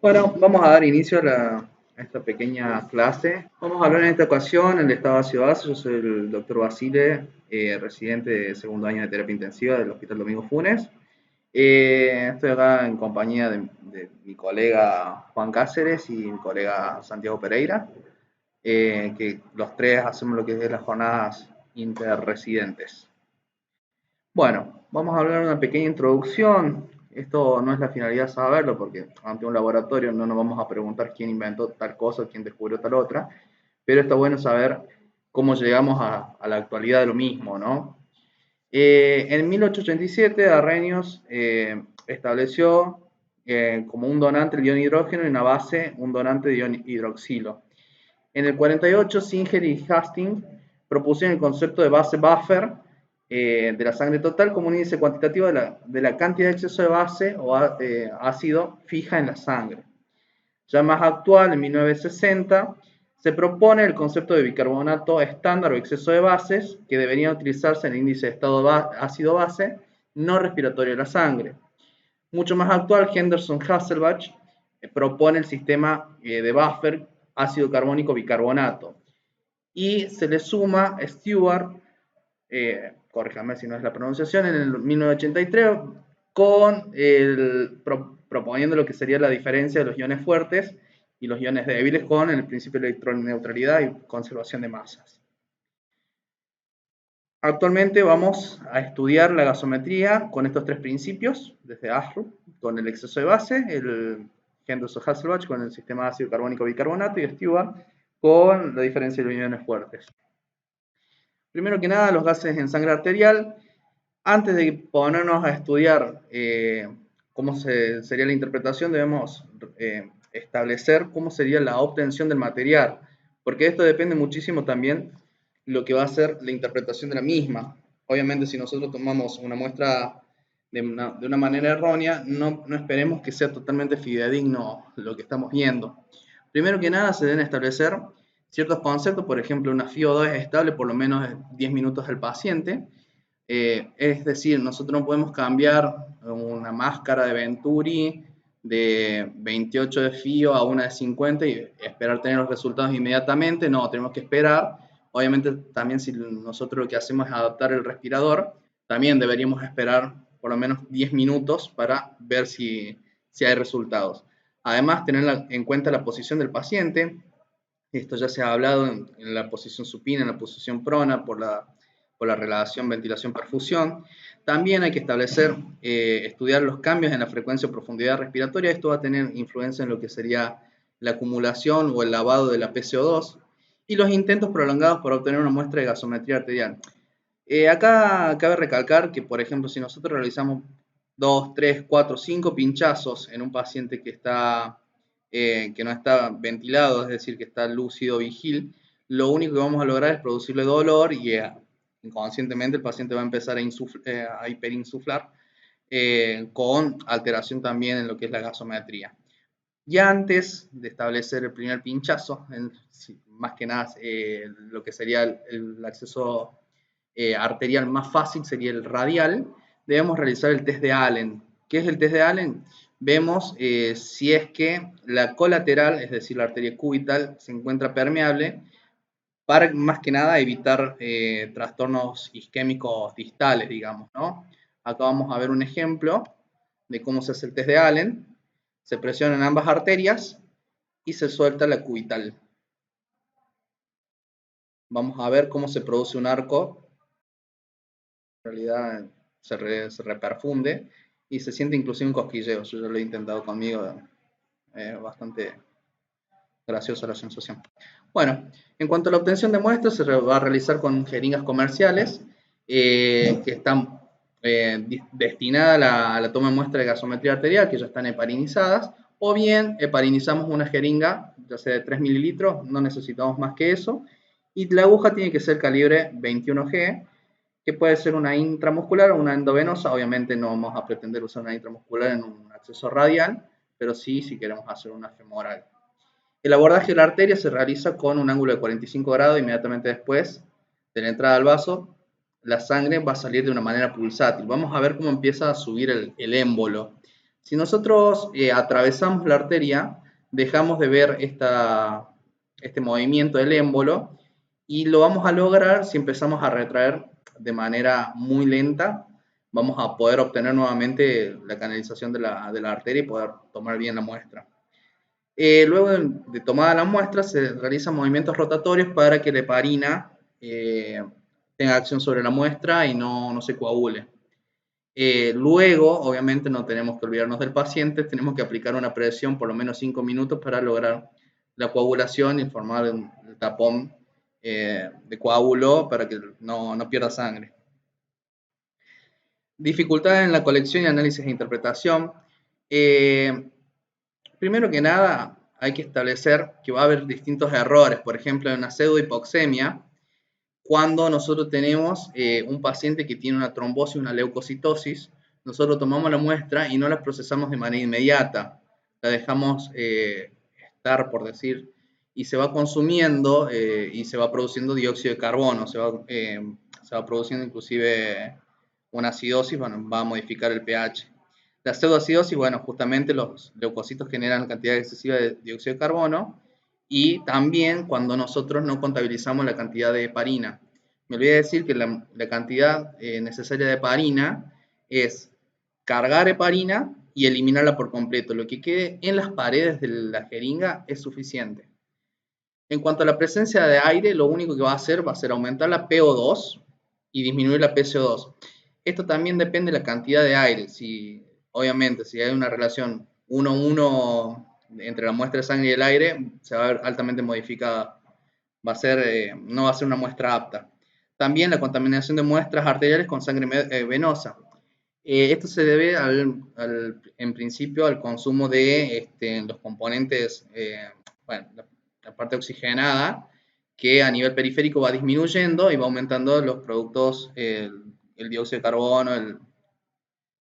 Bueno, vamos a dar inicio a esta pequeña clase. Vamos a hablar en esta ocasión del estado ácido-base. Yo soy el doctor Basile, residente de segundo año de terapia intensiva del Hospital Domingo Funes. Estoy acá en compañía de mi colega Juan Cáceres y mi colega Santiago Pereira, que los tres hacemos lo que es las jornadas interresidentes. Bueno, vamos a hablar de una pequeña introducción. Esto no es la finalidad saberlo, porque ante un laboratorio no nos vamos a preguntar quién inventó tal cosa, quién descubrió tal otra, pero está bueno saber cómo llegamos a la actualidad de lo mismo, ¿no? En 1887, Arrhenius estableció como un donante el ion hidrógeno y una base un donante de ion hidroxilo. En el 48, Singer y Hastings propusieron el concepto de base buffer de la sangre total como un índice cuantitativo de la cantidad de exceso de base o ácido fija en la sangre. Ya más actual, en 1960, se propone el concepto de bicarbonato estándar o exceso de bases que deberían utilizarse en el índice de estado ácido-base no respiratorio de la sangre. Mucho más actual, Henderson-Hasselbalch propone el sistema de buffer ácido carbónico bicarbonato. Y se le suma Stewart, corríjame si no es la pronunciación, en el 1983, proponiendo lo que sería la diferencia de los iones fuertes y los iones débiles con el principio de electroneutralidad y conservación de masas. Actualmente vamos a estudiar la gasometría con estos tres principios, desde ASRU, con el exceso de base, el Henderson-Hasselbalch con el sistema ácido carbónico bicarbonato y Stewart con la diferencia de los iones fuertes. Primero que nada, los gases en sangre arterial. Antes de ponernos a estudiar cómo sería la interpretación, debemos establecer cómo sería la obtención del material, porque esto depende muchísimo también lo que va a ser la interpretación de la misma. Obviamente, si nosotros tomamos una muestra de una manera errónea, no esperemos que sea totalmente fidedigno lo que estamos viendo. Primero que nada, se deben establecer ciertos conceptos, por ejemplo, una FiO2 es estable por lo menos 10 minutos del paciente. Es decir, nosotros no podemos cambiar una máscara de Venturi de 28 de FiO a una de 50 y esperar tener los resultados inmediatamente. No, tenemos que esperar. Obviamente también si nosotros lo que hacemos es adaptar el respirador, también deberíamos esperar por lo menos 10 minutos para ver si hay resultados. Además, tener en cuenta la posición del paciente. Esto ya se ha hablado en la posición supina, en la posición prona, por la relación ventilación-perfusión. También hay que establecer, estudiar los cambios en la frecuencia o profundidad respiratoria. Esto va a tener influencia en lo que sería la acumulación o el lavado de la PCO2 y los intentos prolongados por obtener una muestra de gasometría arterial. Acá cabe recalcar que, por ejemplo, si nosotros realizamos 2, 3, 4, 5 pinchazos en un paciente que no está ventilado, es decir, que está lúcido, vigil, lo único que vamos a lograr es producirle dolor y inconscientemente el paciente va a empezar a hiperinsuflar con alteración también en lo que es la gasometría. Ya antes de establecer el primer pinchazo, más que nada lo que sería el acceso arterial más fácil sería el radial, debemos realizar el test de Allen. ¿Qué es el test de Allen? Vemos si es que la colateral, es decir, la arteria cubital, se encuentra permeable para más que nada evitar trastornos isquémicos distales, digamos, ¿no? Acá vamos a ver un ejemplo de cómo se hace el test de Allen. Se presionan ambas arterias y se suelta la cubital. Vamos a ver cómo se produce un arco. En realidad se reperfunde y se siente inclusive un cosquilleo. Yo ya lo he intentado conmigo, bastante graciosa la sensación. Bueno, en cuanto a la obtención de muestras, se va a realizar con jeringas comerciales que están destinadas a la toma de muestra de gasometría arterial, que ya están heparinizadas, o bien heparinizamos una jeringa, ya sea de 3 mililitros, no necesitamos más que eso, y la aguja tiene que ser calibre 21G, que puede ser una intramuscular o una endovenosa. Obviamente no vamos a pretender usar una intramuscular en un acceso radial, pero sí si queremos hacer una femoral. El abordaje de la arteria se realiza con un ángulo de 45 grados. Inmediatamente después de la entrada al vaso, la sangre va a salir de una manera pulsátil. Vamos a ver cómo empieza a subir el émbolo. Si nosotros atravesamos la arteria, dejamos de ver este movimiento del émbolo y lo vamos a lograr si empezamos a retraer de manera muy lenta. Vamos a poder obtener nuevamente la canalización de la arteria y poder tomar bien la muestra. Luego de tomada la muestra, se realizan movimientos rotatorios para que la heparina tenga acción sobre la muestra y no se coagule. Luego, obviamente, no tenemos que olvidarnos del paciente, tenemos que aplicar una presión por lo menos 5 minutos para lograr la coagulación y formar el tapón de coágulo para que no pierda sangre. Dificultades en la colección y análisis e interpretación. Primero que nada, hay que establecer que va a haber distintos errores. Por ejemplo, en una pseudohipoxemia, cuando nosotros tenemos un paciente que tiene una trombosis, una leucocitosis, nosotros tomamos la muestra y no la procesamos de manera inmediata. La dejamos estar, por decir, y se va consumiendo y se va produciendo dióxido de carbono, se va produciendo inclusive una acidosis, bueno, va a modificar el pH. La pseudoacidosis, bueno, justamente los leucocitos generan cantidad excesiva de dióxido de carbono y también cuando nosotros no contabilizamos la cantidad de heparina. Me olvidé decir que la cantidad necesaria de heparina es cargar heparina y eliminarla por completo. Lo que quede en las paredes de la jeringa es suficiente. En cuanto a la presencia de aire, lo único que va a hacer aumentar la PO2 y disminuir la PCO2. Esto también depende de la cantidad de aire. Obviamente, si hay una relación 1:1 entre la muestra de sangre y el aire, se va a ver altamente modificada. No va a ser una muestra apta. También la contaminación de muestras arteriales con sangre venosa. Esto se debe en principio al consumo de los componentes, bueno, la parte oxigenada, que a nivel periférico va disminuyendo y va aumentando los productos, el dióxido de carbono,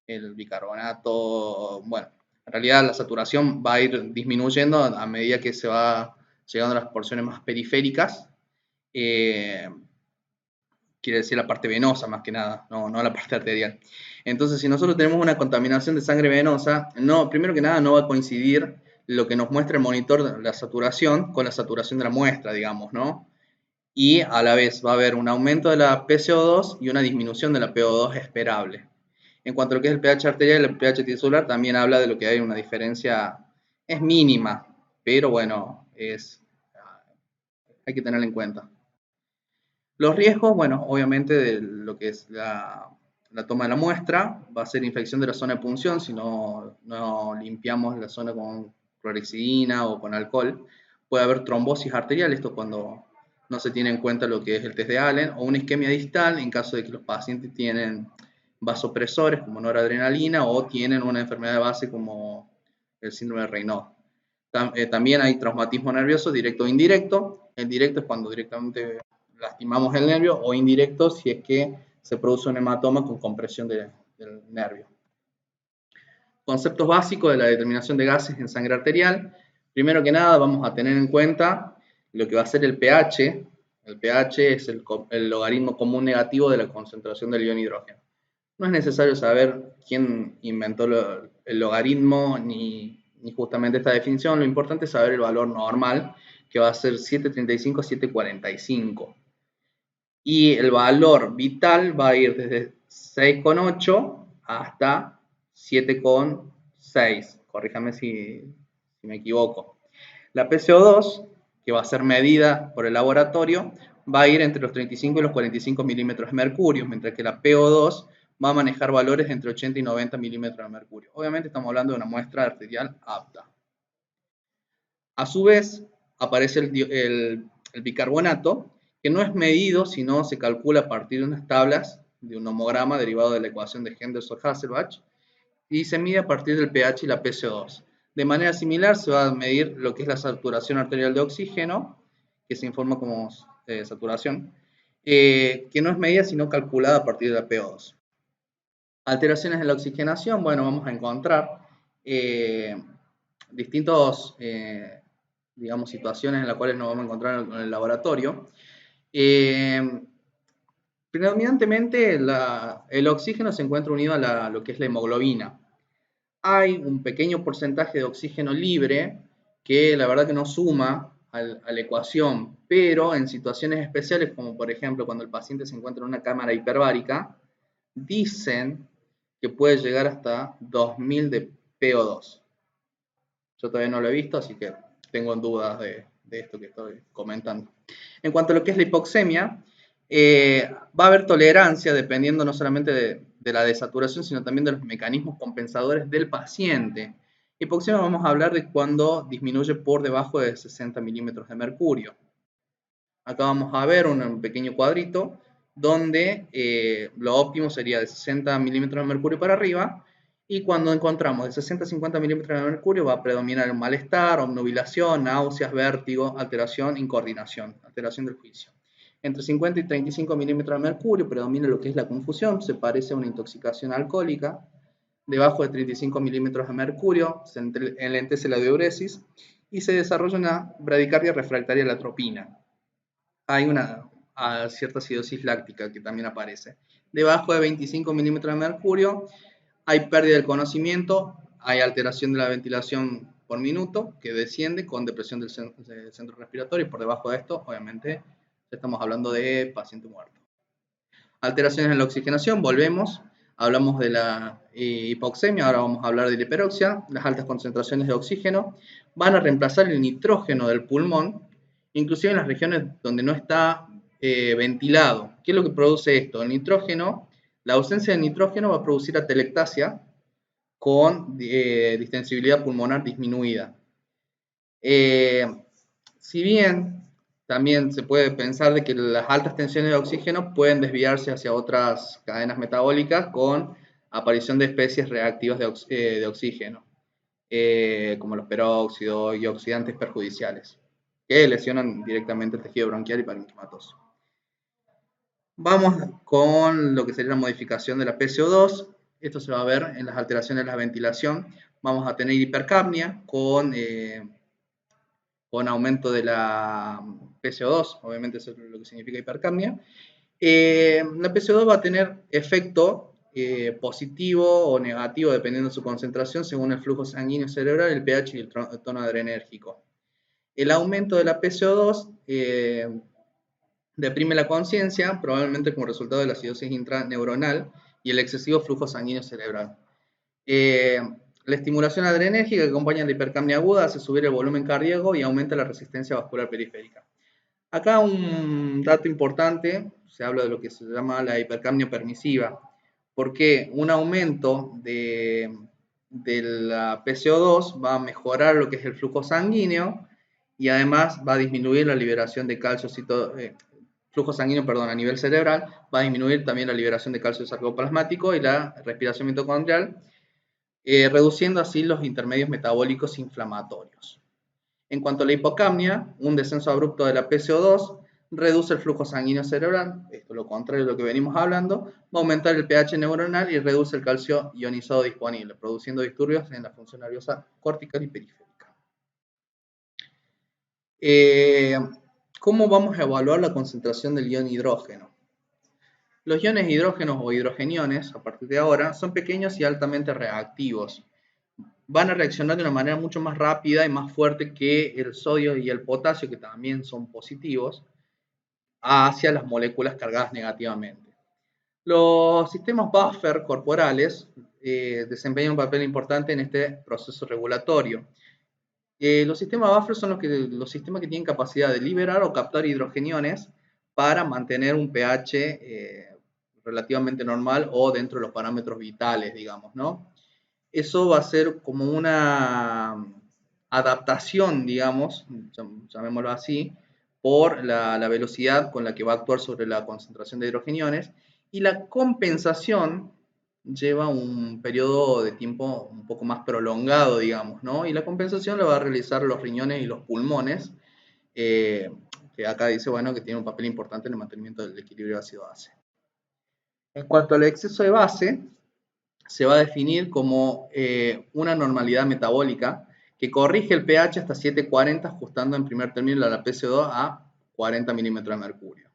el bicarbonato. Bueno, en realidad la saturación va a ir disminuyendo a medida que se va llegando a las porciones más periféricas. Quiere decir la parte venosa más que nada, no la parte arterial. Entonces, si nosotros tenemos una contaminación de sangre venosa, primero que nada no va a coincidir lo que nos muestra el monitor de la saturación con la saturación de la muestra, digamos, ¿no? Y a la vez va a haber un aumento de la PCO2 y una disminución de la PO2 esperable. En cuanto a lo que es el pH arterial y el pH tisular, también habla de lo que hay una diferencia, es mínima, pero bueno, hay que tenerla en cuenta. Los riesgos, bueno, obviamente de lo que es la toma de la muestra, va a ser infección de la zona de punción si no limpiamos la zona con clorhexidina o con alcohol. Puede haber trombosis arterial, esto cuando no se tiene en cuenta lo que es el test de Allen, o una isquemia distal en caso de que los pacientes tienen vasopresores como noradrenalina o tienen una enfermedad de base como el síndrome de Raynaud. También hay traumatismo nervioso directo o indirecto. El directo es cuando directamente lastimamos el nervio, o indirecto si es que se produce un hematoma con compresión del nervio. Conceptos básicos de la determinación de gases en sangre arterial. Primero que nada vamos a tener en cuenta lo que va a ser el pH. El pH es el logaritmo común negativo de la concentración del ion hidrógeno. No es necesario saber quién inventó el logaritmo ni justamente esta definición. Lo importante es saber el valor normal, que va a ser 7,35 a 7,45. Y el valor vital va a ir desde 6,8 hasta 7,6. Corríjame si me equivoco. La PCO2, que va a ser medida por el laboratorio, va a ir entre los 35 y los 45 milímetros de mercurio, mientras que la PO2 va a manejar valores entre 80 y 90 milímetros de mercurio. Obviamente estamos hablando de una muestra arterial apta. A su vez, aparece el bicarbonato, que no es medido, sino se calcula a partir de unas tablas de un homograma derivado de la ecuación de Henderson-Hasselbalch y se mide a partir del pH y la PCO2. De manera similar se va a medir lo que es la saturación arterial de oxígeno, que se informa como saturación, que no es medida sino calculada a partir de la PO2. Alteraciones en la oxigenación, bueno, vamos a encontrar distintos digamos, situaciones en las cuales nos vamos a encontrar en el laboratorio. Predominantemente el oxígeno se encuentra unido a lo que es la hemoglobina. hay un pequeño porcentaje de oxígeno libre que la verdad que no suma a la ecuación, pero en situaciones especiales, como por ejemplo cuando el paciente se encuentra en una cámara hiperbárica, dicen que puede llegar hasta 2000 de PO2. Yo todavía no lo he visto, así que tengo dudas de esto que estoy comentando. En cuanto a lo que es la hipoxemia, va a haber tolerancia dependiendo no solamente de la desaturación, sino también de los mecanismos compensadores del paciente. Hipoxemia vamos a hablar de cuando disminuye por debajo de 60 milímetros de mercurio. Acá vamos a ver un pequeño cuadrito donde lo óptimo sería de 60 milímetros de mercurio para arriba, y cuando encontramos de 60 a 50 milímetros de mercurio va a predominar el malestar, obnubilación, náuseas, vértigo, alteración, incoordinación, alteración del juicio. Entre 50 y 35 milímetros de mercurio predomina lo que es la confusión, se parece a una intoxicación alcohólica. Debajo de 35 milímetros de mercurio se enlentece la diuresis y se desarrolla una bradicardia refractaria a la atropina. Hay una cierta acidosis láctica que también aparece. Debajo de 25 milímetros de mercurio hay pérdida del conocimiento, hay alteración de la ventilación por minuto que desciende con depresión del centro respiratorio, y por debajo de esto, obviamente, estamos hablando de paciente muerto. Alteraciones en la oxigenación, volvemos, hablamos de la hipoxemia, ahora vamos a hablar de la hiperoxia. Las altas concentraciones de oxígeno van a reemplazar el nitrógeno del pulmón, inclusive en las regiones donde no está ventilado. ¿Qué es lo que produce esto? El nitrógeno, la ausencia de nitrógeno va a producir atelectasia con distensibilidad pulmonar disminuida. Si bien también se puede pensar de que las altas tensiones de oxígeno pueden desviarse hacia otras cadenas metabólicas con aparición de especies reactivas de oxígeno, como los peróxidos y oxidantes perjudiciales, que lesionan directamente el tejido bronquial y parenquimatoso. Vamos con lo que sería la modificación de la PCO2. Esto se va a ver en las alteraciones de la ventilación. Vamos a tener hipercapnia con aumento de la PCO2, obviamente eso es lo que significa hipercapnia. La PCO2 va a tener efecto positivo o negativo dependiendo de su concentración según el flujo sanguíneo cerebral, el pH y el tono adrenérgico. El aumento de la PCO2 deprime la conciencia, probablemente como resultado de la acidosis intraneuronal y el excesivo flujo sanguíneo cerebral. La estimulación adrenérgica que acompaña la hipercapnia aguda hace subir el volumen cardíaco y aumenta la resistencia vascular periférica. Acá un dato importante, se habla de lo que se llama la hipercapnia permisiva, porque un aumento de la PCO2 va a mejorar lo que es el flujo sanguíneo y además va a disminuir la liberación de calcio flujo sanguíneo, a nivel cerebral, va a disminuir también la liberación de calcio sarcoplasmático y la respiración mitocondrial, reduciendo así los intermedios metabólicos inflamatorios. En cuanto a la hipocapnia, un descenso abrupto de la PCO2 reduce el flujo sanguíneo cerebral, esto es lo contrario de lo que venimos hablando, va a aumentar el pH neuronal y reduce el calcio ionizado disponible, produciendo disturbios en la función nerviosa cortical y periférica. ¿Cómo vamos a evaluar la concentración del ion hidrógeno? Los iones hidrógenos o hidrogeniones, a partir de ahora, son pequeños y altamente reactivos. Van a reaccionar de una manera mucho más rápida y más fuerte que el sodio y el potasio, que también son positivos, hacia las moléculas cargadas negativamente. Los sistemas buffer corporales desempeñan un papel importante en este proceso regulatorio. Los sistemas buffer son los sistemas que tienen capacidad de liberar o captar hidrogeniones para mantener un pH relativamente normal o dentro de los parámetros vitales, digamos, ¿no? Eso va a ser como una adaptación, digamos, llamémoslo así, por la velocidad con la que va a actuar sobre la concentración de hidrogeniones, y la compensación lleva un periodo de tiempo un poco más prolongado, digamos, ¿no? Y la compensación la va a realizar los riñones y los pulmones, que acá dice, bueno, que tiene un papel importante en el mantenimiento del equilibrio ácido-base. En cuanto al exceso de base, se va a definir como una normalidad metabólica que corrige el pH hasta 740, ajustando en primer término la PCO2 a 40 milímetros de mercurio.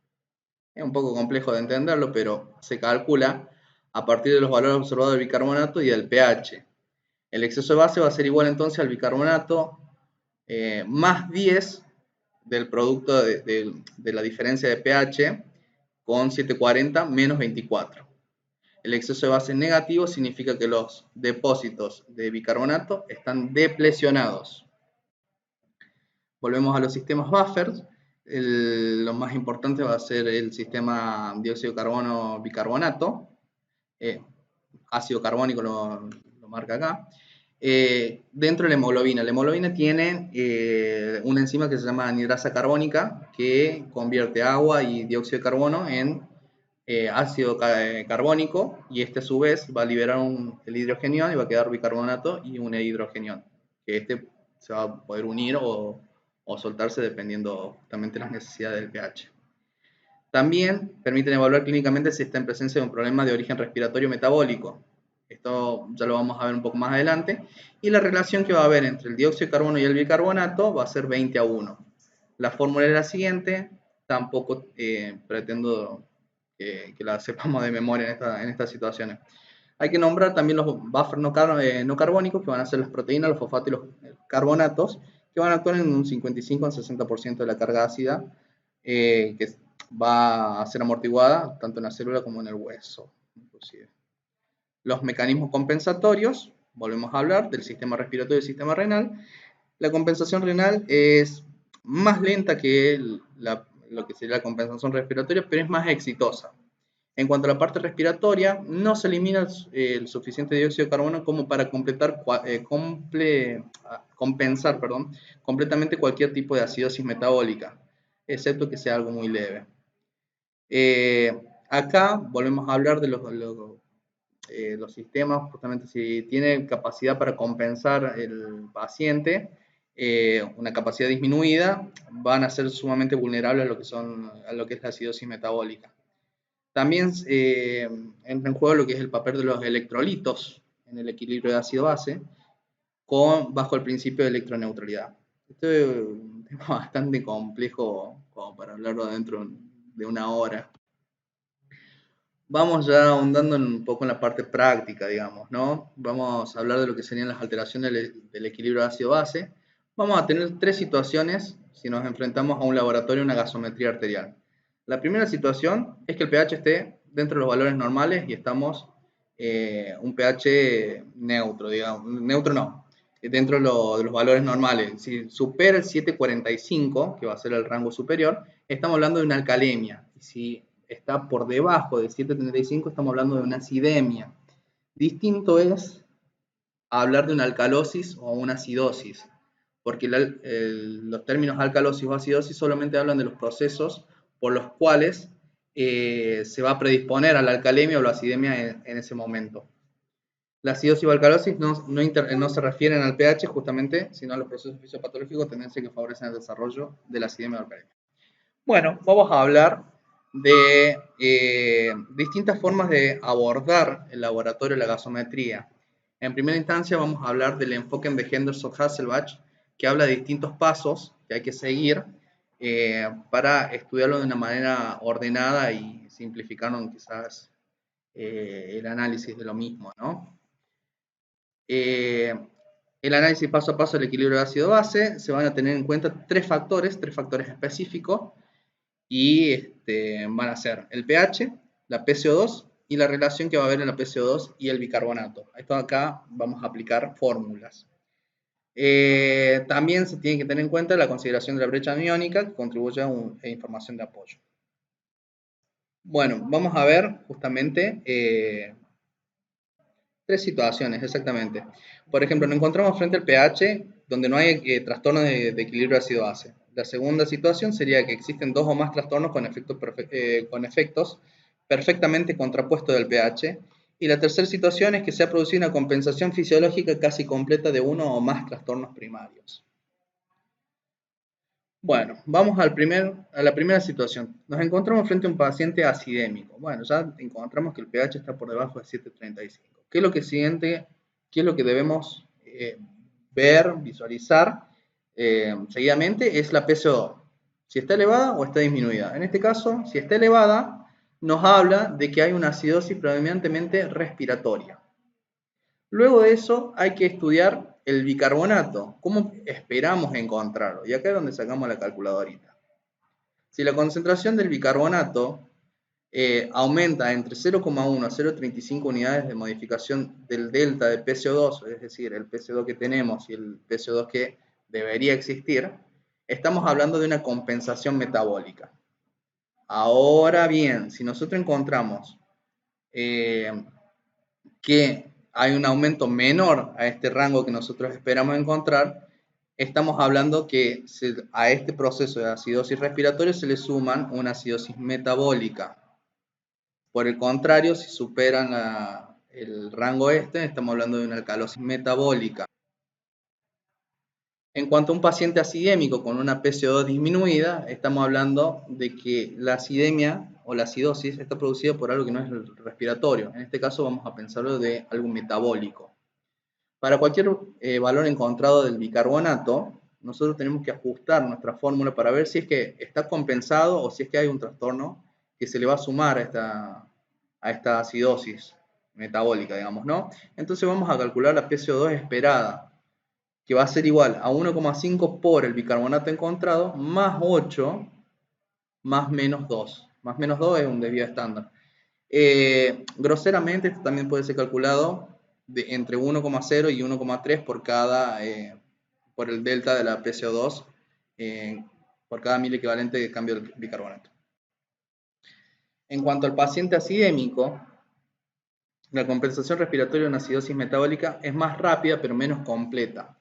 Es un poco complejo de entenderlo, pero se calcula a partir de los valores observados del bicarbonato y del pH. El exceso de base va a ser igual entonces al bicarbonato más 10 del producto de la diferencia de pH con 740 menos 24. El exceso de base negativo significa que los depósitos de bicarbonato están deplecionados. Volvemos a los sistemas buffers. Lo más importante va a ser el sistema dióxido de carbono bicarbonato. Ácido carbónico lo marca acá. Dentro de la hemoglobina tiene una enzima que se llama anhidrasa carbónica que convierte agua y dióxido de carbono en ácido carbónico, y este a su vez va a liberar el hidrogenión y va a quedar bicarbonato y un hidrogenión, que este se va a poder unir o soltarse dependiendo justamente de las necesidades del pH. También permiten evaluar clínicamente si está en presencia de un problema de origen respiratorio metabólico. Esto ya lo vamos a ver un poco más adelante. Y la relación que va a haber entre el dióxido de carbono y el bicarbonato va a ser 20:1. La fórmula es la siguiente. Tampoco pretendo que la sepamos de memoria en estas situaciones. Hay que nombrar también los buffers no carbónicos, que van a ser las proteínas, los fosfatos y los carbonatos, que van a actuar en un 55 al 60% de la carga ácida, que va a ser amortiguada tanto en la célula como en el hueso, inclusive. Los mecanismos compensatorios, volvemos a hablar del sistema respiratorio y del sistema renal. La compensación renal es más lenta que lo que sería la compensación respiratoria, pero es más exitosa. En cuanto a la parte respiratoria, no se elimina el suficiente dióxido de carbono como para compensar completamente cualquier tipo de acidosis metabólica, excepto que sea algo muy leve. Acá volvemos a hablar de los sistemas, justamente si tiene capacidad para compensar el paciente, una capacidad disminuida, van a ser sumamente vulnerables a lo que es la acidosis metabólica. También entra en juego lo que es el papel de los electrolitos en el equilibrio de ácido-base bajo el principio de electroneutralidad. Esto es un tema bastante complejo como para hablarlo dentro de una hora. Vamos ya ahondando un poco en la parte práctica, digamos, ¿no? Vamos a hablar de lo que serían las alteraciones del equilibrio ácido-base. Vamos a tener tres situaciones si nos enfrentamos a un laboratorio, una gasometría arterial. La primera situación es que el pH esté dentro de los valores normales y estamos un pH neutro, digamos, neutro no, dentro de los valores normales. Si supera el 745, que va a ser el rango superior, estamos hablando de una alcalemia. Y si está por debajo de 735, estamos hablando de una acidemia. Distinto es hablar de una alcalosis o una acidosis, porque los términos alcalosis o acidosis solamente hablan de los procesos por los cuales se va a predisponer a la alcalemia o la acidemia en ese momento. La acidosis o alcalosis no se refieren al pH justamente, sino a los procesos fisiopatológicos, tendencia que favorecen el desarrollo de la acidemia o alcalemia. Bueno, vamos a hablar de distintas formas de abordar el laboratorio de la gasometría. En primera instancia vamos a hablar del enfoque de Henderson-Hasselbalch, que habla de distintos pasos que hay que seguir para estudiarlo de una manera ordenada y simplificando quizás el análisis de lo mismo, ¿no? El análisis paso a paso del equilibrio de ácido-base, se van a tener en cuenta tres factores específicos, y van a ser el pH, la PCO2 y la relación que va a haber en la PCO2 y el bicarbonato. Esto acá vamos a aplicar fórmulas. También se tiene que tener en cuenta la consideración de la brecha aniónica, que contribuye a información de apoyo. Bueno, vamos a ver justamente tres situaciones exactamente. Por ejemplo, nos encontramos frente al pH donde no hay trastorno de equilibrio ácido-base. La segunda situación sería que existen dos o más trastornos con efectos perfectamente contrapuestos del pH. Y la tercera situación es que se ha producido una compensación fisiológica casi completa de uno o más trastornos primarios. Bueno, vamos a la primera situación. Nos encontramos frente a un paciente acidémico. Bueno, ya encontramos que el pH está por debajo de 735. ¿Qué es lo que qué es lo que debemos ver, visualizar seguidamente? Es la PCO2. Si está elevada o está disminuida. En este caso, si está elevada, nos habla de que hay una acidosis predominantemente respiratoria. Luego de eso hay que estudiar el bicarbonato. ¿Cómo esperamos encontrarlo? Y acá es donde sacamos la calculadorita. Si la concentración del bicarbonato aumenta entre 0,1 a 0,35 unidades de modificación del delta de PCO2, es decir, el PCO2 que tenemos y el PCO2 que debería existir, estamos hablando de una compensación metabólica. Ahora bien, si nosotros encontramos que hay un aumento menor a este rango que nosotros esperamos encontrar, estamos hablando que a este proceso de acidosis respiratoria se le suman una acidosis metabólica. Por el contrario, si superan el rango este, estamos hablando de una alcalosis metabólica. En cuanto a un paciente acidémico con una PCO2 disminuida, estamos hablando de que la acidemia o la acidosis está producida por algo que no es respiratorio. En este caso vamos a pensarlo de algo metabólico. Para cualquier valor encontrado del bicarbonato, nosotros tenemos que ajustar nuestra fórmula para ver si es que está compensado o si es que hay un trastorno que se le va a sumar a esta acidosis metabólica, digamos, ¿no? Entonces vamos a calcular la PCO2 esperada, que va a ser igual a 1,5 por el bicarbonato encontrado, más 8, más menos 2. Más menos 2 es un desvío estándar. Groseramente, esto también puede ser calculado entre 1,0 y 1,3 por el delta de la PCO2 por cada mil equivalente de cambio del bicarbonato. En cuanto al paciente acidémico, la compensación respiratoria de una acidosis metabólica es más rápida pero menos completa.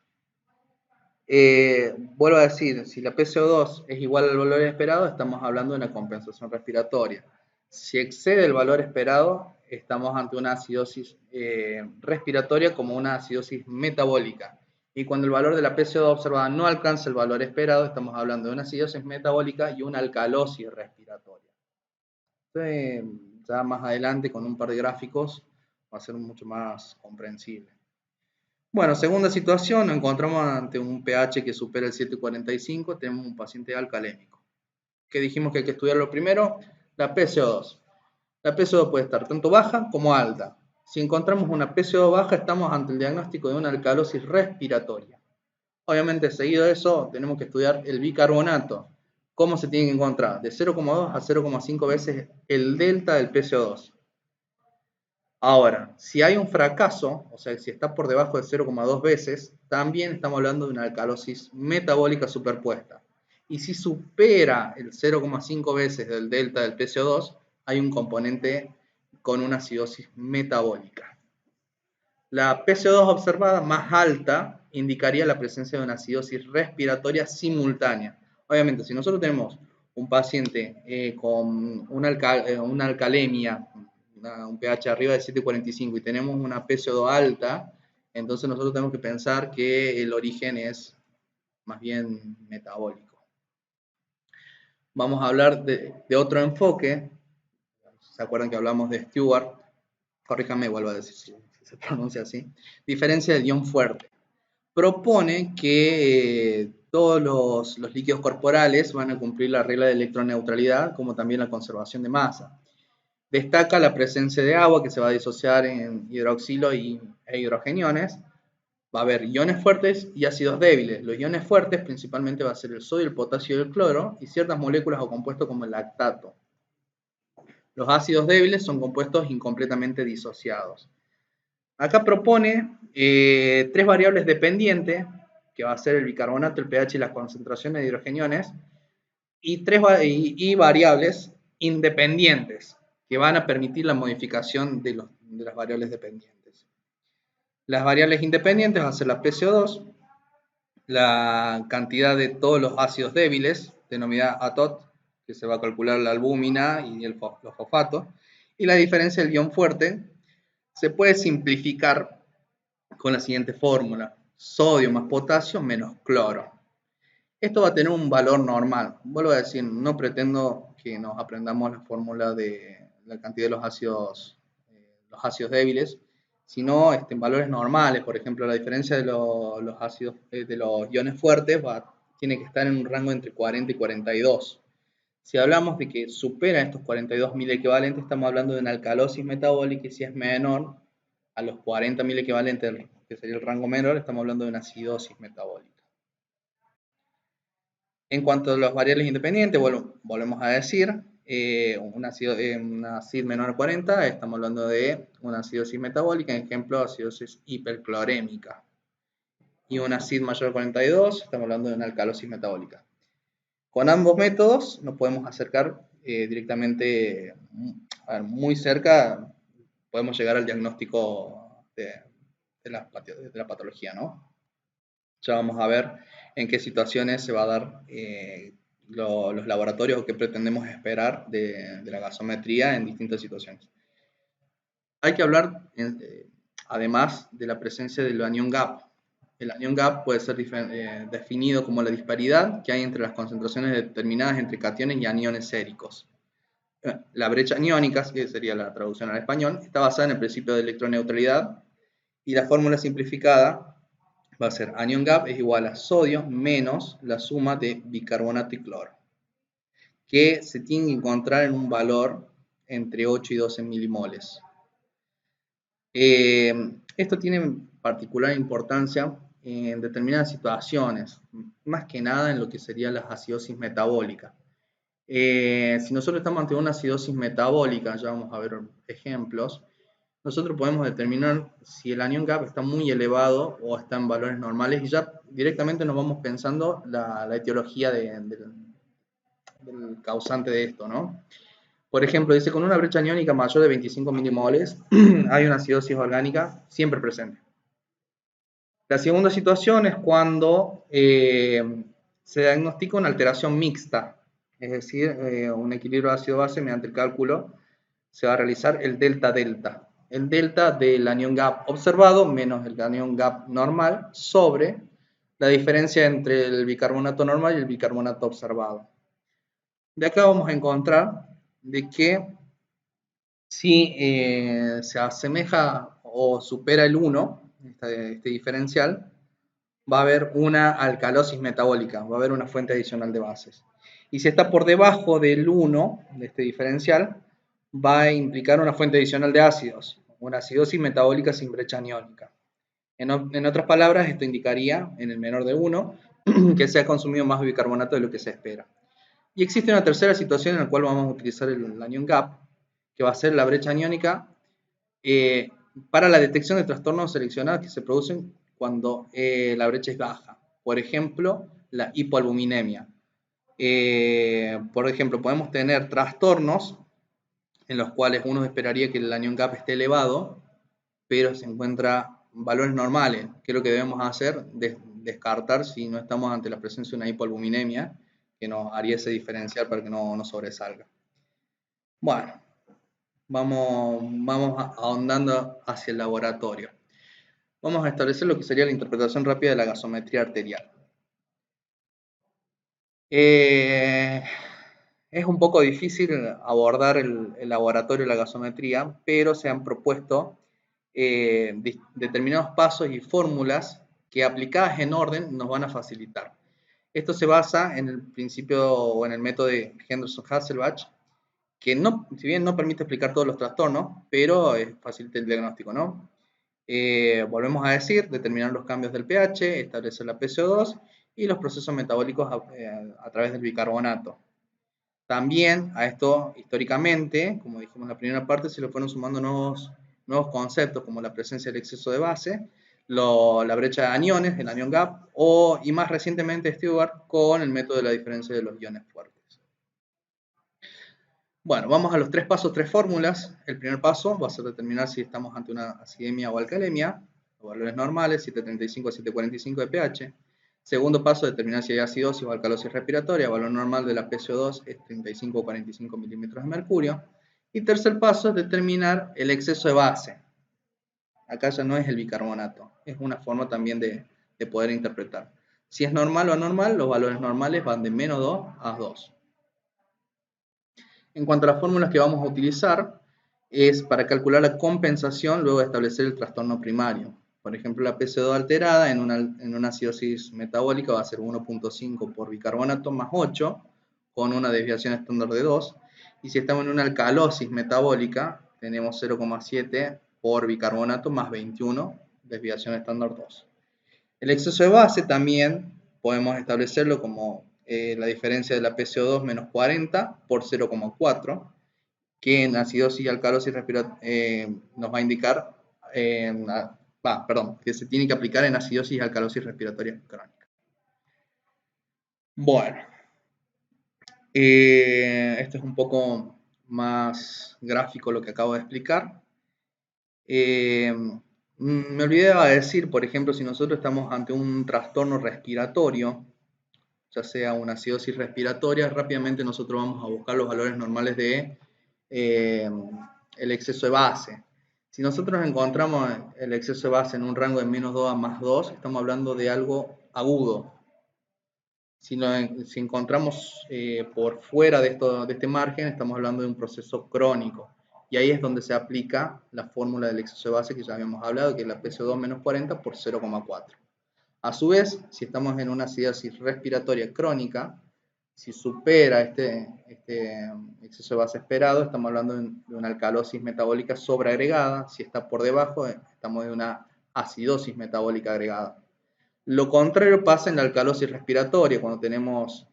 Vuelvo a decir, si la PCO2 es igual al valor esperado, estamos hablando de una compensación respiratoria. Si excede el valor esperado, estamos ante una acidosis respiratoria como una acidosis metabólica. Y cuando el valor de la PCO2 observada no alcanza el valor esperado, estamos hablando de una acidosis metabólica y una alcalosis respiratoria. Entonces, ya más adelante, con un par de gráficos, va a ser mucho más comprensible. Bueno, segunda situación, nos encontramos ante un pH que supera el 7,45, tenemos un paciente alcalémico. ¿Qué dijimos que hay que estudiarlo primero? La PCO2. La PCO2 puede estar tanto baja como alta. Si encontramos una PCO2 baja, estamos ante el diagnóstico de una alcalosis respiratoria. Obviamente, seguido de eso, tenemos que estudiar el bicarbonato. ¿Cómo se tiene que encontrar? De 0,2 a 0,5 veces el delta del PCO2. Ahora, si hay un fracaso, o sea, si está por debajo de 0,2 veces, también estamos hablando de una alcalosis metabólica superpuesta. Y si supera el 0,5 veces del delta del PCO2, hay un componente con una acidosis metabólica. La PCO2 observada más alta indicaría la presencia de una acidosis respiratoria simultánea. Obviamente, si nosotros tenemos un paciente con una alcalemia, un pH arriba de 7,45 y tenemos una PCO2 alta, entonces nosotros tenemos que pensar que el origen es más bien metabólico. Vamos a hablar de otro enfoque. ¿Se acuerdan que hablamos de Stewart? Corríjame, vuelvo a decir si se pronuncia así. Diferencia del ion fuerte. Propone que todos los líquidos corporales van a cumplir la regla de electroneutralidad, como también la conservación de masa. Destaca la presencia de agua que se va a disociar en hidroxilo e hidrogeniones. Va a haber iones fuertes y ácidos débiles. Los iones fuertes principalmente va a ser el sodio, el potasio y el cloro y ciertas moléculas o compuestos como el lactato. Los ácidos débiles son compuestos incompletamente disociados. Acá propone tres variables dependientes, que va a ser el bicarbonato, el pH y las concentraciones de hidrogeniones, y variables independientes, que van a permitir la modificación de las variables dependientes. Las variables independientes van a ser la PCO2, la cantidad de todos los ácidos débiles, denominada ATOT, que se va a calcular la albúmina y los fosfatos, y la diferencia del ion fuerte se puede simplificar con la siguiente fórmula: sodio más potasio menos cloro. Esto va a tener un valor normal. Vuelvo a decir, no pretendo que nos aprendamos la fórmula de la cantidad de los ácidos débiles, sino en valores normales. Por ejemplo, la diferencia de los ácidos de los iones fuertes tiene que estar en un rango entre 40 y 42. Si hablamos de que supera estos 42.000 equivalentes, estamos hablando de una alcalosis metabólica, y si es menor a los 40.000 equivalentes, que sería el rango menor, estamos hablando de una acidosis metabólica. En cuanto a las variables independientes, volvemos a decir, una CID menor a 40, estamos hablando de una acidosis metabólica, en ejemplo, acidosis hiperclorémica. Y una CID mayor a 42, estamos hablando de una alcalosis metabólica. Con ambos métodos nos podemos acercar directamente, muy cerca, podemos llegar al diagnóstico de la patología, ¿no? Ya vamos a ver en qué situaciones se va a dar los laboratorios o qué pretendemos esperar de la gasometría en distintas situaciones. Hay que hablar, además, de la presencia del anion gap. El anion gap puede ser definido como la disparidad que hay entre las concentraciones determinadas entre cationes y aniones séricos. La brecha aniónica, que sería la traducción al español, está basada en el principio de electroneutralidad y la fórmula simplificada va a ser anion gap es igual a sodio menos la suma de bicarbonato y cloro, que se tiene que encontrar en un valor entre 8 y 12 milimoles. Esto tiene particular importancia en determinadas situaciones, más que nada en lo que sería la acidosis metabólica. Si nosotros estamos ante una acidosis metabólica, ya vamos a ver ejemplos, nosotros podemos determinar si el anion gap está muy elevado o está en valores normales y ya directamente nos vamos pensando la etiología del causante de esto, ¿no? Por ejemplo, dice, con una brecha aniónica mayor de 25 milimoles, hay una acidosis orgánica siempre presente. La segunda situación es cuando se diagnostica una alteración mixta, es decir, un equilibrio ácido-base mediante el cálculo se va a realizar el delta-delta. El delta del anion gap observado menos el anion gap normal sobre la diferencia entre el bicarbonato normal y el bicarbonato observado. De acá vamos a encontrar de que si se asemeja o supera el 1, este diferencial, va a haber una alcalosis metabólica, va a haber una fuente adicional de bases. Y si está por debajo del 1, de este diferencial, va a implicar una fuente adicional de ácidos, una acidosis metabólica sin brecha aniónica. En otras palabras, esto indicaría, en el menor de 1, que se ha consumido más bicarbonato de lo que se espera. Y existe una tercera situación en la cual vamos a utilizar el anion gap, que va a ser la brecha aniónica, para la detección de trastornos seleccionados que se producen cuando la brecha es baja. Por ejemplo, la hipoalbuminemia. Por ejemplo, podemos tener trastornos en los cuales uno esperaría que el anion gap esté elevado, pero se encuentra valores normales. ¿Qué es lo que debemos hacer? Descartar si no estamos ante la presencia de una hipoalbuminemia, que nos haría ese diferencial para que no sobresalga. Bueno, vamos ahondando hacia el laboratorio. Vamos a establecer lo que sería la interpretación rápida de la gasometría arterial. Es un poco difícil abordar el laboratorio de la gasometría, pero se han propuesto determinados pasos y fórmulas que aplicadas en orden nos van a facilitar. Esto se basa en el principio o en el método de Henderson-Hasselbalch, que si bien no permite explicar todos los trastornos, pero facilita el diagnóstico, ¿no? Volvemos a decir, determinar los cambios del pH, establecer la PCO2 y los procesos metabólicos a través del bicarbonato. También a esto, históricamente, como dijimos en la primera parte, se le fueron sumando nuevos conceptos como la presencia del exceso de base, la brecha de aniones, el anion gap, y más recientemente Stewart con el método de la diferencia de los iones fuertes. Bueno, vamos a los 3 pasos, 3 fórmulas. El primer paso va a ser determinar si estamos ante una acidemia o alcalemia, los valores normales, 735 a 745 de pH. Segundo paso, determinar si hay acidosis o alcalosis respiratoria, valor normal de la PCO2 es 35 o 45 milímetros de mercurio. Y tercer paso es determinar el exceso de base. Acá ya no es el bicarbonato, es una forma también de poder interpretar. Si es normal o anormal, los valores normales van de menos 2 a 2. En cuanto a las fórmulas que vamos a utilizar, es para calcular la compensación luego de establecer el trastorno primario. Por ejemplo, la PCO2 alterada en una acidosis metabólica va a ser 1.5 por bicarbonato más 8, con una desviación estándar de 2. Y si estamos en una alcalosis metabólica, tenemos 0,7 por bicarbonato más 21, desviación estándar 2. El exceso de base también podemos establecerlo como la diferencia de la PCO2 menos 40 por 0,4, que en acidosis y alcalosis nos va a indicar, que se tiene que aplicar en acidosis y alcalosis respiratoria crónica. Bueno, esto es un poco más gráfico lo que acabo de explicar. Me olvidé de decir, por ejemplo, si nosotros estamos ante un trastorno respiratorio, ya sea una acidosis respiratoria, rápidamente nosotros vamos a buscar los valores normales de el exceso de base. Si nosotros encontramos el exceso de base en un rango de menos 2 a más 2, estamos hablando de algo agudo. Si encontramos por fuera de este margen, estamos hablando de un proceso crónico. Y ahí es donde se aplica la fórmula del exceso de base que ya habíamos hablado, que es la PCO2 menos 40 por 0,4. A su vez, si estamos en una acidosis respiratoria crónica, si supera este exceso de base esperado, estamos hablando de una alcalosis metabólica sobreagregada. Si está por debajo, estamos en una acidosis metabólica agregada. Lo contrario pasa en la alcalosis respiratoria. Cuando tenemos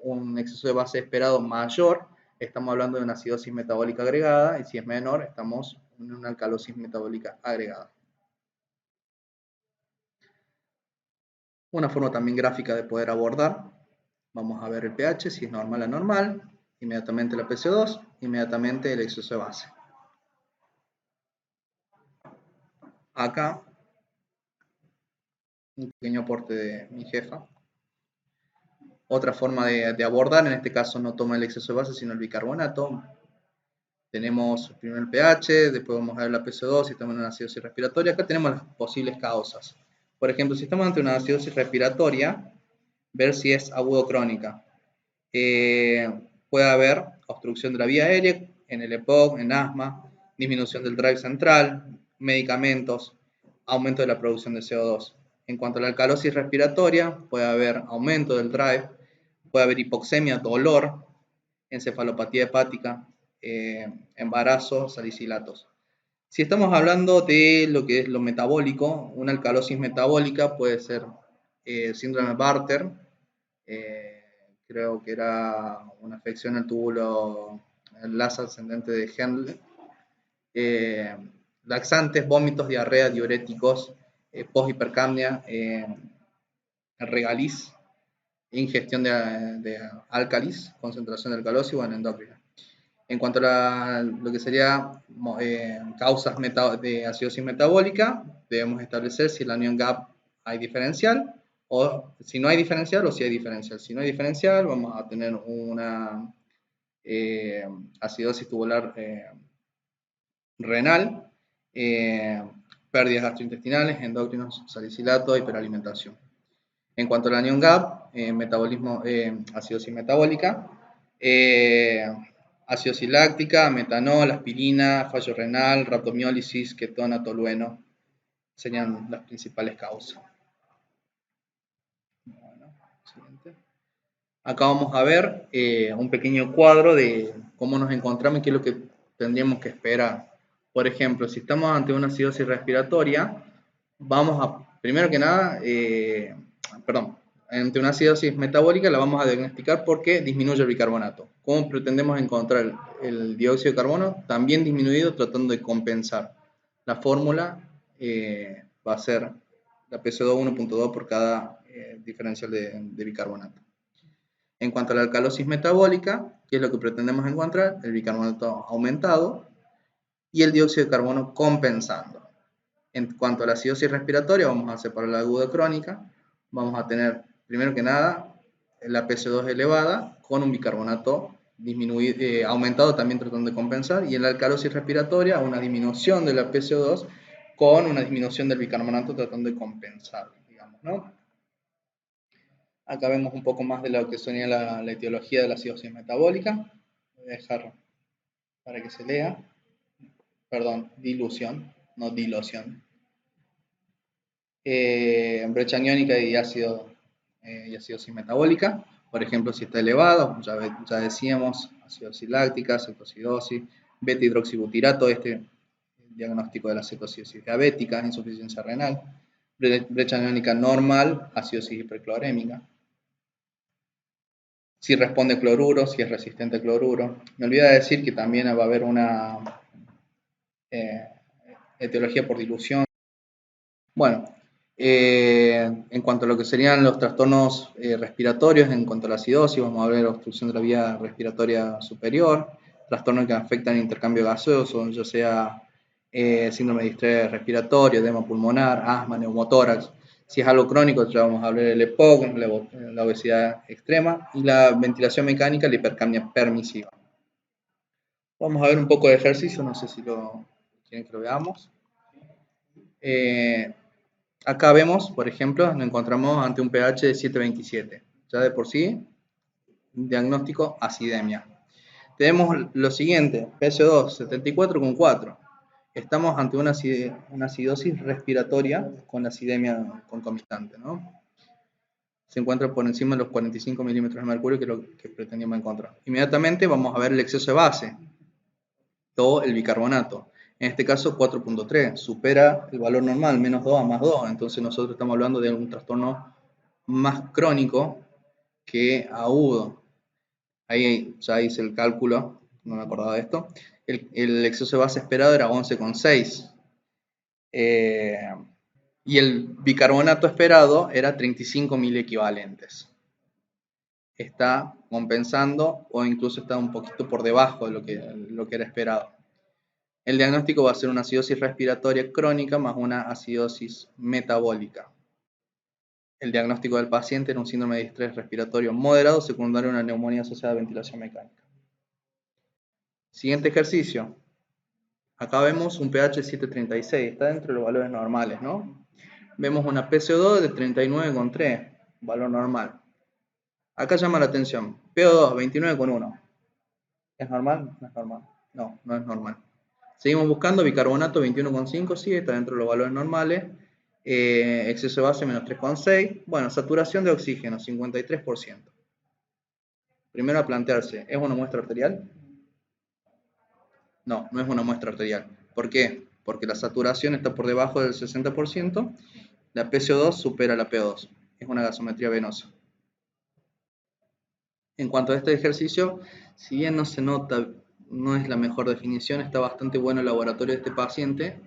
un exceso de base esperado mayor, estamos hablando de una acidosis metabólica agregada, y si es menor, estamos en una alcalosis metabólica agregada. Una forma también gráfica de poder abordar. Vamos a ver el pH, si es normal o anormal, inmediatamente la PCO2, inmediatamente el exceso de base. Acá, un pequeño aporte de mi jefa. Otra forma de abordar, en este caso no toma el exceso de base, sino el bicarbonato. Tenemos primero el pH, después vamos a ver la PCO2, si estamos en una acidosis respiratoria. Acá tenemos las posibles causas. Por ejemplo, si estamos ante una acidosis respiratoria, ver si es agudo o crónica. Puede haber obstrucción de la vía aérea en el EPOC, en asma, disminución del drive central, medicamentos, aumento de la producción de CO2. En cuanto a la alcalosis respiratoria, puede haber aumento del drive, puede haber hipoxemia, dolor, encefalopatía hepática, embarazo, salicilatos. Si estamos hablando de lo que es lo metabólico, una alcalosis metabólica puede ser síndrome de Bartter, creo que era una afección al túbulo enlace ascendente de Henle, laxantes, vómitos, diarrea, diuréticos, post-hipercapnia, regaliz, ingestión de álcalis, concentración de alcalosis, bueno, endocrina. En cuanto a lo que sería causas de acidosis metabólica, debemos establecer si en la anión GAP hay diferencial, o si no hay diferencial o si hay diferencial. Si no hay diferencial, vamos a tener una acidosis tubular renal, pérdidas gastrointestinales, endocrinos, salicilato, hiperalimentación. En cuanto a la anión GAP, acidosis metabólica, acidosis láctica, metanol, aspirina, fallo renal, raptomiólisis, ketona, tolueno, serían las principales causas. Bueno, siguiente. Acá vamos a ver un pequeño cuadro de cómo nos encontramos y qué es lo que tendríamos que esperar. Por ejemplo, si estamos ante una acidosis respiratoria, vamos a, primero que nada, ante una acidosis metabólica la vamos a diagnosticar porque disminuye el bicarbonato. ¿Cómo pretendemos encontrar el dióxido de carbono? También disminuido, tratando de compensar. La fórmula va a ser la PCO2 1.2 por cada diferencial de bicarbonato. En cuanto a la alcalosis metabólica, ¿qué es lo que pretendemos encontrar? El bicarbonato aumentado y el dióxido de carbono compensando. En cuanto a la acidosis respiratoria, vamos a separar la aguda crónica. Vamos a tener, primero que nada, la PCO2 elevada con un bicarbonato disminuido, aumentado, también tratando de compensar. Y en la alcalosis respiratoria, una disminución de la PCO2 con una disminución del bicarbonato tratando de compensar, digamos, ¿no? Acá vemos un poco más de lo que sería la etiología de la acidosis metabólica. Voy a dejar para que se lea. Perdón, dilución, no dilución. Brecha aniónica y acidosis metabólica. Por ejemplo, si está elevado, ya decíamos, acidosis láctica, cetoacidosis, beta-hidroxibutirato, diagnóstico de la cetoacidosis diabética, insuficiencia renal, brecha aniónica normal, acidosis hiperclorémica. Si responde a cloruro, si es resistente a cloruro. Me olvidé de decir que también va a haber una etiología por dilución. Bueno, en cuanto a lo que serían los trastornos respiratorios, en cuanto a la acidosis, vamos a ver obstrucción de la vía respiratoria superior, trastornos que afectan el intercambio gaseoso, ya sea síndrome de distrés respiratorio, edema pulmonar, asma, neumotórax. Si es algo crónico, ya vamos a hablar del EPOC, la obesidad extrema y la ventilación mecánica, la hipercapnia permisiva. Vamos a ver un poco de ejercicio, no sé si lo quieren que lo veamos. Acá vemos, por ejemplo, nos encontramos ante un pH de 7,27. Ya de por sí, diagnóstico acidemia. Tenemos lo siguiente, PSO2, 74,4. Estamos ante una acidosis respiratoria con acidemia concomitante, ¿no? Se encuentra por encima de los 45 milímetros de mercurio, que es lo que pretendíamos encontrar. Inmediatamente vamos a ver el exceso de base, o el bicarbonato. En este caso 4,3, supera el valor normal, menos 2 a más 2. Entonces nosotros estamos hablando de un trastorno más crónico que agudo. Ahí ya hice el cálculo, no me acordaba de esto. El exceso de base esperado era 11,6. Y el bicarbonato esperado era 35 mil equivalentes. Está compensando o incluso está un poquito por debajo de lo que era esperado. El diagnóstico va a ser una acidosis respiratoria crónica más una acidosis metabólica. El diagnóstico del paciente era un síndrome de distrés respiratorio moderado secundario a una neumonía asociada a ventilación mecánica. Siguiente ejercicio. Acá vemos un pH 7,36, está dentro de los valores normales, ¿no? Vemos una PCO2 de 39,3, valor normal. Acá llama la atención, PO2 29,1. ¿Es normal? No es normal. No, no es normal. Seguimos buscando bicarbonato 21,5, sí, está dentro de los valores normales. Exceso de base menos 3,6. Bueno, saturación de oxígeno 53%. Primero a plantearse, ¿es una muestra arterial? No, no es una muestra arterial. ¿Por qué? Porque la saturación está por debajo del 60%, la PCO2 supera la PO2. Es una gasometría venosa. En cuanto a este ejercicio, si bien no se nota, no es la mejor definición, está bastante bueno el laboratorio de este paciente.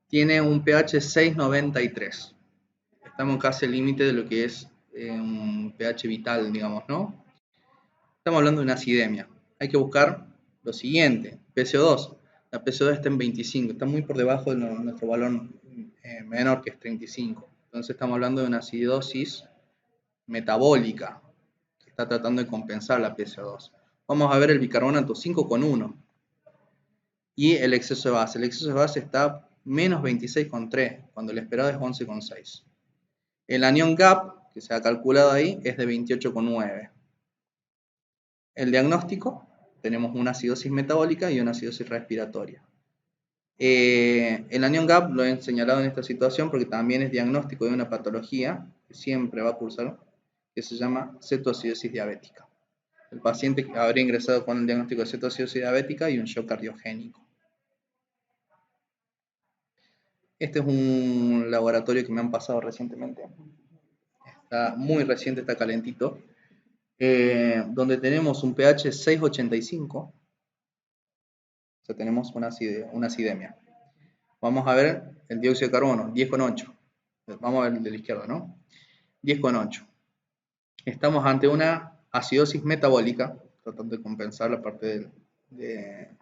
Tiene un pH 6,93. Estamos casi al límite de lo que es un pH vital, digamos, ¿no? Estamos hablando de una acidemia. Hay que buscar lo siguiente, PCO2. La PCO2 está en 25, está muy por debajo de nuestro valor menor, que es 35. Entonces estamos hablando de una acidosis metabólica, que está tratando de compensar la PCO2. Vamos a ver el bicarbonato, 5,1. Y el exceso de base. El exceso de base está menos 26,3, cuando el esperado es 11,6. El anión GAP, que se ha calculado ahí, es de 28,9. El diagnóstico, tenemos una acidosis metabólica y una acidosis respiratoria. El anión GAP lo he señalado en esta situación porque también es diagnóstico de una patología que siempre va a cursar, que se llama cetoacidosis diabética. El paciente habría ingresado con el diagnóstico de cetoacidosis diabética y un shock cardiogénico. Este es un laboratorio que me han pasado recientemente. Está muy reciente, está calentito. Donde tenemos un pH 6,85. O sea, tenemos una acidemia. Vamos a ver el dióxido de carbono, 10,8. Vamos a ver el de la izquierda, ¿no? 10,8. Estamos ante una acidosis metabólica, tratando de compensar la parte de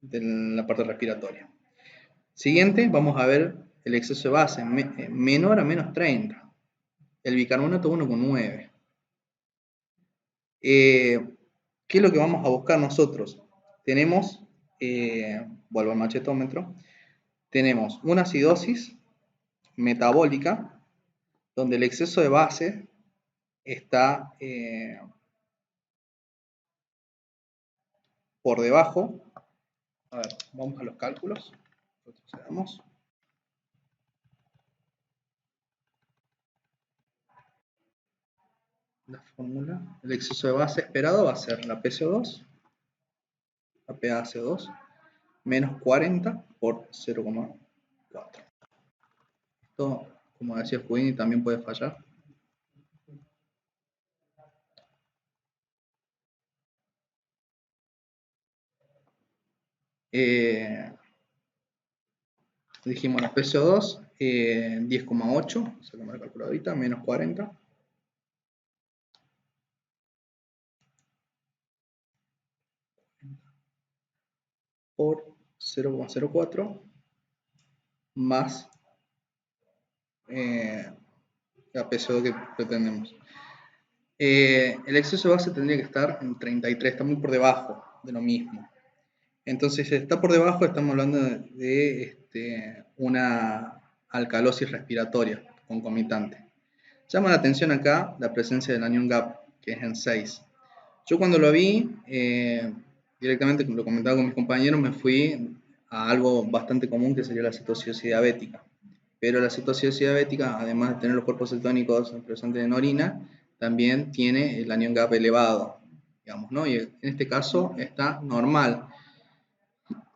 la parte respiratoria. Siguiente, vamos a ver el exceso de base, menor a menos 30. El bicarbonato 1,9. ¿Qué es lo que vamos a buscar nosotros? Tenemos, vuelvo al machetómetro, tenemos una acidosis metabólica donde el exceso de base está por debajo. A ver, vamos a los cálculos. Retrocedamos. La fórmula, el exceso de base esperado va a ser la PCO2, la PaCO2, menos 40 por 0,4. Esto, como decía Houdini, también puede fallar. Dijimos la PCO2, 10,8, sacamos la calculadorita, menos 40. Por 0,04 más la PCO que pretendemos. El exceso de base tendría que estar en 33, está muy por debajo de lo mismo. Entonces, si está por debajo, estamos hablando de una alcalosis respiratoria concomitante. Llama la atención acá la presencia del anion gap, que es en 6. Yo cuando lo vi, directamente, como lo comentaba con mis compañeros, me fui a algo bastante común que sería la cetosis diabética. Pero la cetosis diabética, además de tener los cuerpos cetónicos presentes en orina, también tiene el anion gap elevado, digamos, ¿no? Y en este caso está normal.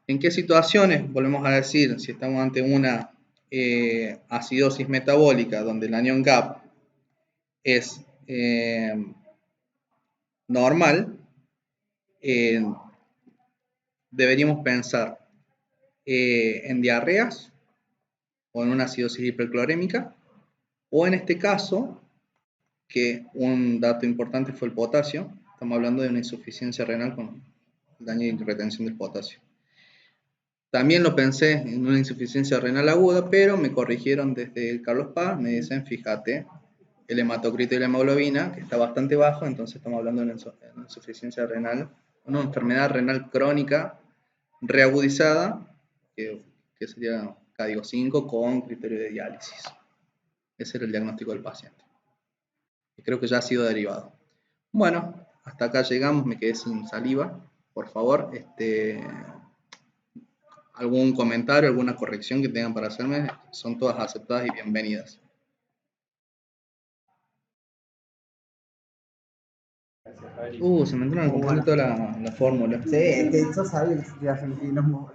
¿En qué situaciones? Volvemos a decir, si estamos ante una acidosis metabólica donde el anion gap es normal, deberíamos pensar en diarreas o en una acidosis hiperclorémica, o en este caso, que un dato importante fue el potasio, estamos hablando de una insuficiencia renal con daño y retención del potasio. También lo pensé en una insuficiencia renal aguda, pero me corrigieron desde Carlos Paz, me dicen, fíjate, el hematocrito y la hemoglobina, que está bastante bajo, entonces estamos hablando de una insuficiencia renal, una enfermedad renal crónica reagudizada, que sería CADIGO 5 con criterio de diálisis. Ese era el diagnóstico del paciente. Y creo que ya ha sido derivado. Bueno, hasta acá llegamos, me quedé sin saliva. Por favor, algún comentario, alguna corrección que tengan para hacerme, son todas aceptadas y bienvenidas. Se me entraron a comprender toda la fórmula. Sí, es que yo sabía que se te iba a sentir, no,